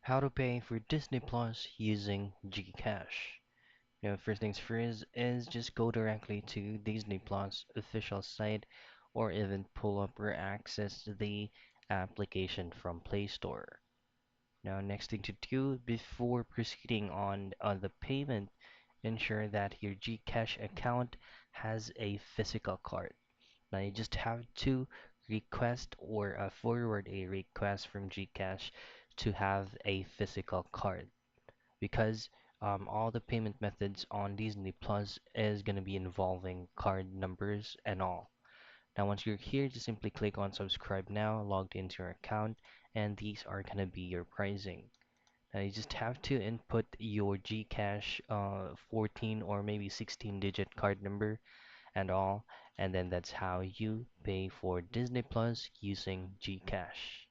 How to pay for Disney Plus using Gcash. First things first is just go directly to Disney Plus official site or even pull up or access the application from Play Store. Now, next thing to do before proceeding on the payment, ensure that your Gcash account has a physical card. Now, you just have to request or forward a request from Gcash to have a physical card because all the payment methods on Disney Plus is going to be involving card numbers and all. Now, once you're here, just simply click on subscribe now, logged into your account, and these are going to be your pricing. Now, you just have to input your Gcash 14 or maybe 16 digit card number and all, and then that's how you pay for Disney Plus using Gcash.